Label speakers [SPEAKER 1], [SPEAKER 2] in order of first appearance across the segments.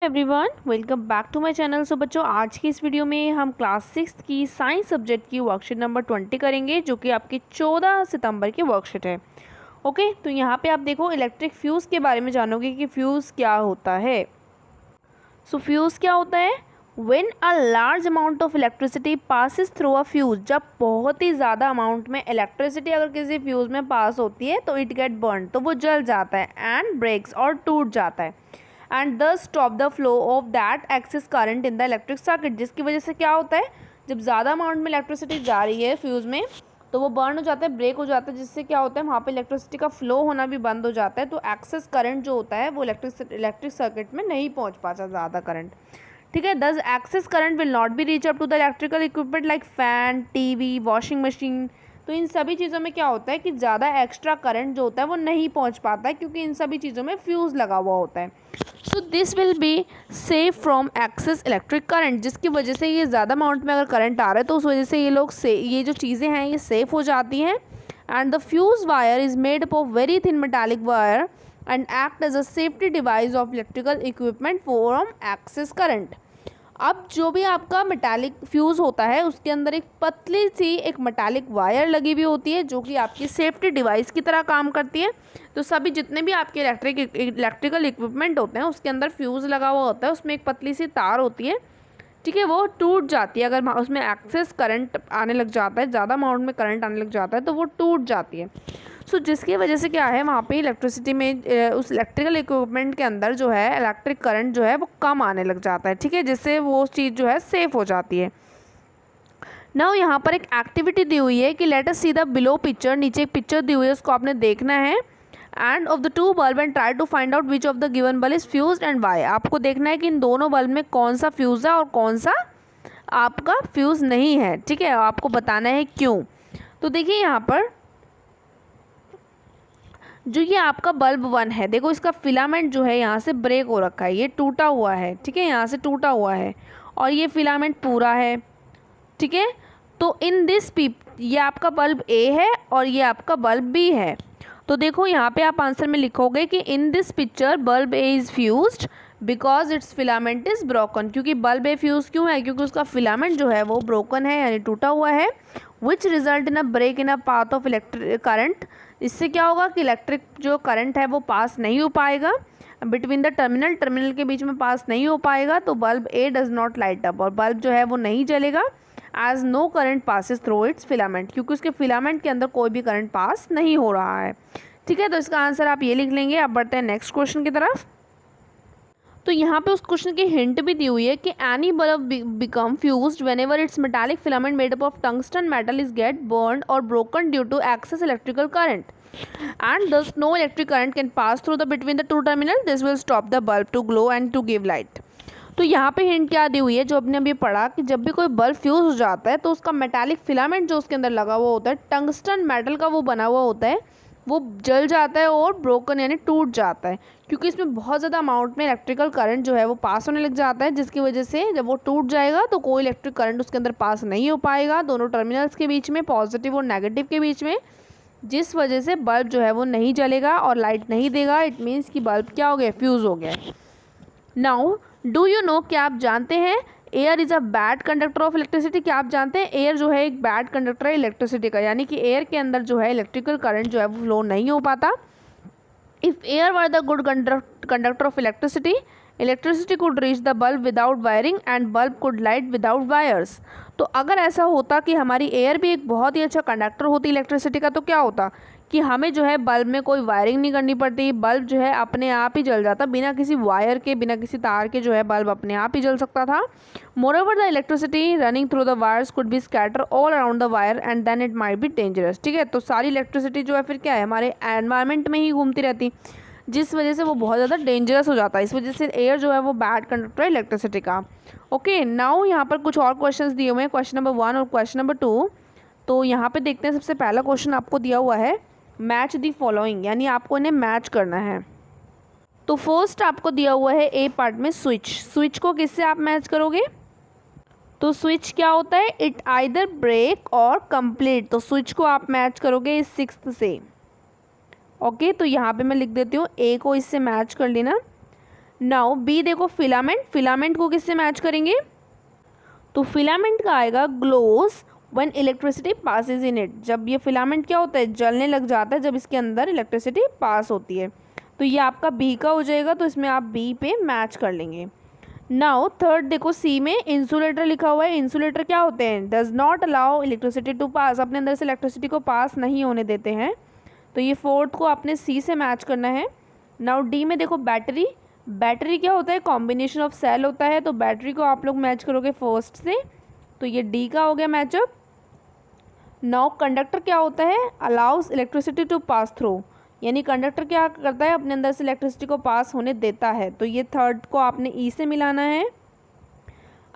[SPEAKER 1] Everyone, welcome back to my channel. So बच्चों, आज की इस वीडियो में हम क्लास 6 की साइंस सब्जेक्ट की वर्कशीट नंबर 20 करेंगे, जो कि आपकी 14 सितंबर की वर्कशीट है। ओके, तो यहाँ पे आप देखो इलेक्ट्रिक फ्यूज़ के बारे में जानोगे कि फ्यूज़ क्या होता है। सो फ्यूज़ क्या होता है? When a large amount of electricity passes through a fuse, जब बहुत ही ज़्यादा अमाउंट में इलेक्ट्रिसिटी अगर किसी फ्यूज़ में पास होती है तो इट गेट बर्न, तो वो जल जाता है एंड ब्रेक्स और टूट जाता है and the stop the flow of that excess current in the electric circuit. जिसकी वजह से क्या होता है, जब ज़्यादा अमाउंट में इलेक्ट्रिसिटी जा रही है फ्यूज़ में तो वो बर्न हो जाता है, ब्रेक हो जाता है, जिससे क्या होता है वहाँ पे इलेक्ट्रिसिटी का फ्लो होना भी बंद हो जाता है। तो एक्सेस करंट जो होता है वो इलेक्ट्रिक सर्किट में नहीं पहुँच पाता ज़्यादा करंट। ठीक है, this excess current will not be reach up to the electrical equipment like fan, TV, washing machine. तो इन सभी चीज़ों में क्या होता है कि ज़्यादा एक्स्ट्रा करंट जो होता है वो नहीं पहुंच पाता है, क्योंकि इन सभी चीज़ों में फ्यूज़ लगा हुआ होता है। So this will be safe from excess electric current, जिसकी वजह से ये ज़्यादा अमाउंट में अगर करंट आ रहा है तो उस वजह से ये जो चीज़ें हैं ये सेफ़ हो जाती हैं। And the fuse wire is made up of very thin metallic wire and act as a safety device of electrical equipment from excess current. अब जो भी आपका मेटालिक फ्यूज़ होता है उसके अंदर एक पतली सी एक मेटालिक वायर लगी हुई होती है, जो कि आपकी सेफ्टी डिवाइस की तरह काम करती है। तो सभी जितने भी आपके इलेक्ट्रिकल इक्विपमेंट होते हैं उसके अंदर फ्यूज़ लगा हुआ होता है, उसमें एक पतली सी तार होती है। ठीक है, वो टूट जाती है अगर उसमें एक्सेस करंट आने लग जाता है, ज़्यादा अमाउंट में करंट आने लग जाता है तो वो टूट जाती है। सो जिसकी वजह से क्या है, वहाँ पे इलेक्ट्रिसिटी में उस इलेक्ट्रिकल इक्विपमेंट के अंदर जो है इलेक्ट्रिक करंट जो है वो कम आने लग जाता है। ठीक है, जिससे वो चीज़ जो है सेफ़ हो जाती है। नाउ यहाँ पर एक एक्टिविटी दी हुई है कि let us see the below picture. नीचे एक पिक्चर दी हुई है, उसको आपने देखना है। And of the two bulb and try to find out which of the given bulb is fused and why. आपको देखना है कि इन दोनों बल्ब में कौन सा फ्यूज़ है और कौन सा आपका फ्यूज़ नहीं है। ठीक है, आपको बताना है क्यों। तो देखिए यहाँ पर जो ये आपका बल्ब 1 है, देखो इसका फिलामेंट जो है यहाँ से ब्रेक हो रखा है, ये टूटा हुआ है। ठीक है, यहाँ से टूटा हुआ है और ये फिलामेंट पूरा है। ठीक है, तो इन दिस ये आपका बल्ब ए है और ये आपका बल्ब बी है। तो देखो यहाँ पे आप आंसर में लिखोगे कि in this picture bulb A is fused because it's filament is broken. क्योंकि बल्ब ए फ्यूज़ क्यों है, क्योंकि उसका फिलामेंट जो है वो ब्रोकन है, यानी टूटा हुआ है। Which result in a break in a path of electric current. इससे क्या होगा कि इलेक्ट्रिक जो करंट है वो पास नहीं हो पाएगा बिटवीन द टर्मिनल के बीच में पास नहीं हो पाएगा। तो bulb A does not light up, और बल्ब जो है वो नहीं जलेगा as no current passes through its filament, क्योंकि उसके फिलामेंट के अंदर कोई भी करंट पास नहीं हो रहा है। ठीक है, तो इसका आंसर आप ये लिख लेंगे। अब बढ़ते हैं नेक्स्ट क्वेश्चन की तरफ। तो यहाँ पे उस क्वेश्चन की हिंट भी दी हुई है कि any bulb become fused whenever its metallic filament made up of tungsten metal is get burned और broken due to excess electrical current and thus no electric current can pass through the between the two terminal. This will stop the bulb to glow and to give light. तो यहाँ पे hint क्या दी हुई है, जो आपने अभी पढ़ा कि जब भी कोई बल्ब फ्यूज हो जाता है तो उसका मेटालिक फिलामेंट जो उसके अंदर लगा हुआ होता है, टंगस्टन मेटल का वो बना हुआ होता है, वो जल जाता है और ब्रोकन यानी टूट जाता है, क्योंकि इसमें बहुत ज़्यादा अमाउंट में इलेक्ट्रिकल करंट जो है वो पास होने लग जाता है, जिसकी वजह से जब वो टूट जाएगा तो कोई इलेक्ट्रिक करंट उसके अंदर पास नहीं हो पाएगा दोनों टर्मिनल्स के बीच में, पॉजिटिव और नेगेटिव के बीच में, जिस वजह से बल्ब जो है वो नहीं जलेगा और लाइट नहीं देगा। इट मीन्स कि बल्ब क्या हो गया, फ्यूज़ हो गया। नाउ डू यू नो, क्या आप जानते हैं air is a bad conductor of electricity. क्या आप जानते हैं एयर जो है एक बैड कंडक्टर है इलेक्ट्रिसिटी का, यानी कि एयर के अंदर जो है इलेक्ट्रिकल करंट जो है वो फ्लो नहीं हो पाता। If air were the good conductor of electricity could reach the bulb without wiring and bulb could light without wires. तो अगर ऐसा होता कि हमारी एयर भी एक बहुत ही अच्छा कंडक्टर होती इलेक्ट्रिसिटी का, तो क्या होता कि हमें जो है बल्ब में कोई वायरिंग नहीं करनी पड़ती, बल्ब जो है अपने आप ही जल जाता, बिना किसी वायर के, बिना किसी तार के जो है बल्ब अपने आप ही जल सकता था। Moreover the electricity running through the wires could be scatter all around the wire and then it might be dangerous. ठीक है, तो सारी इलेक्ट्रिसिटी जो है फिर क्या है, हमारे एनवायरनमेंट में ही घूमती रहती, जिस वजह से वो बहुत ज़्यादा डेंजरस हो जाता है। इस वजह से एयर जो है वो बैड कंडक्टर है इलेक्ट्रिसिटी का। ओके, नाउ यहाँ पर कुछ और क्वेश्चंस दिए हुए हैं, क्वेश्चन नंबर 1 और क्वेश्चन नंबर 2। तो यहाँ पे देखते हैं, सबसे पहला क्वेश्चन आपको दिया हुआ है मैच दी फॉलोइंग, यानी आपको इन्हें मैच करना है। तो फर्स्ट आपको दिया हुआ है ए पार्ट में स्विच को किससे आप मैच करोगे। तो स्विच क्या होता है, इट आइदर ब्रेक और कंप्लीट। तो स्विच को आप मैच करोगे इस 6th से। ओके, तो यहाँ पे मैं लिख देती हूँ ए को इससे मैच कर लेना। नाउ बी देखो फिलामेंट, फिलामेंट को किससे मैच करेंगे, तो फिलामेंट का आएगा glows when electricity passes in it, जब ये फिलामेंट क्या होता है, जलने लग जाता है जब इसके अंदर इलेक्ट्रिसिटी पास होती है। तो ये आपका बी का हो जाएगा, तो इसमें आप बी पे मैच कर लेंगे। नाउ थर्ड देखो सी में इंसुलेटर लिखा हुआ है, इंसुलेटर क्या होते हैं, does not allow electricity to pass, अपने अंदर से इलेक्ट्रिसिटी को पास नहीं होने देते हैं, तो ये फोर्थ को आपने सी से मैच करना है। नाउ डी में देखो बैटरी, बैटरी क्या होता है, कॉम्बिनेशन ऑफ सेल होता है, तो बैटरी को आप लोग मैच करोगे फर्स्ट से, तो ये डी का हो गया मैचअप। नाउ कंडक्टर क्या होता है, allows electricity to pass through, यानी कंडक्टर क्या करता है, अपने अंदर से इलेक्ट्रिसिटी को पास होने देता है, तो ये थर्ड को आपने ई से मिलाना है।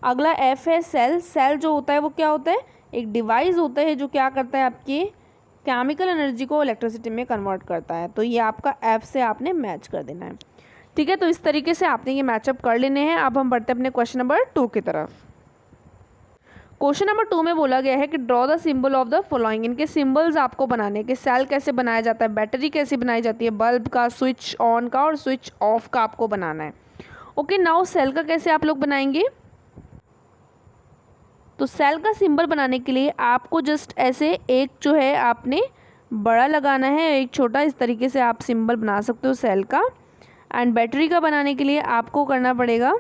[SPEAKER 1] अगला एफ है सेल, सेल जो होता है वो क्या होता है, एक डिवाइस होता है जो क्या करता है, आपकी केमिकल एनर्जी को इलेक्ट्रिसिटी में कन्वर्ट करता है, तो ये आपका एफ से आपने मैच कर देना है। ठीक है, तो इस तरीके से आपने ये मैचअप कर लेने हैं। अब हम बढ़ते हैं अपने क्वेश्चन नंबर 2 की तरफ। क्वेश्चन नंबर 2 में बोला गया है कि draw the symbol of the following, इनके सिंबल्स आपको बनाने के, सेल कैसे बनाया जाता है, बैटरी कैसे बनाई जाती है, बल्ब का, स्विच ऑन का और स्विच ऑफ का आपको बनाना है। ओके, नाउ सेल का कैसे आप लोग बनाएंगे, तो सेल का सिंबल बनाने के लिए आपको जस्ट ऐसे एक जो है आपने बड़ा लगाना है, एक छोटा, इस तरीके से आप सिंबल बना सकते हो सेल का। एंड बैटरी का बनाने के लिए आपको करना पड़ेगा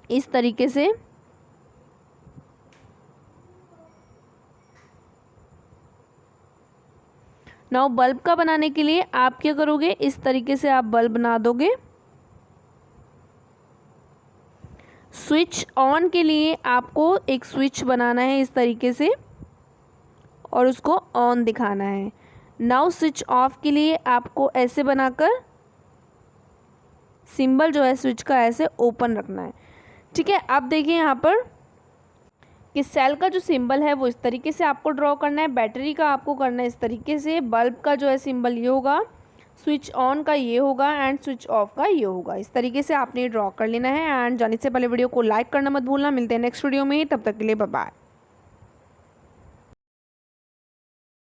[SPEAKER 1] इस तरीके से। नाउ बल्ब का बनाने के लिए आप क्या करोगे, इस तरीके से आप बल्ब बना दोगे। स्विच ऑन के लिए आपको एक स्विच बनाना है इस तरीके से और उसको ऑन दिखाना है। नाउ स्विच ऑफ के लिए आपको ऐसे बनाकर सिंबल जो है स्विच का ऐसे ओपन रखना है। ठीक है, अब देखिए यहाँ पर कि सेल का जो सिंबल है वो इस तरीके से आपको ड्रॉ करना है, बैटरी का आपको करना है इस तरीके से, बल्ब का जो है सिंबल ये होगा, स्विच ऑन का ये होगा एंड स्विच ऑफ का ये होगा। इस तरीके से आपने ड्रॉ कर लेना है। एंड जाने से पहले वीडियो को लाइक करना मत भूलना। मिलते हैं नेक्स्ट वीडियो में, तब तक के लिए बाय बाय।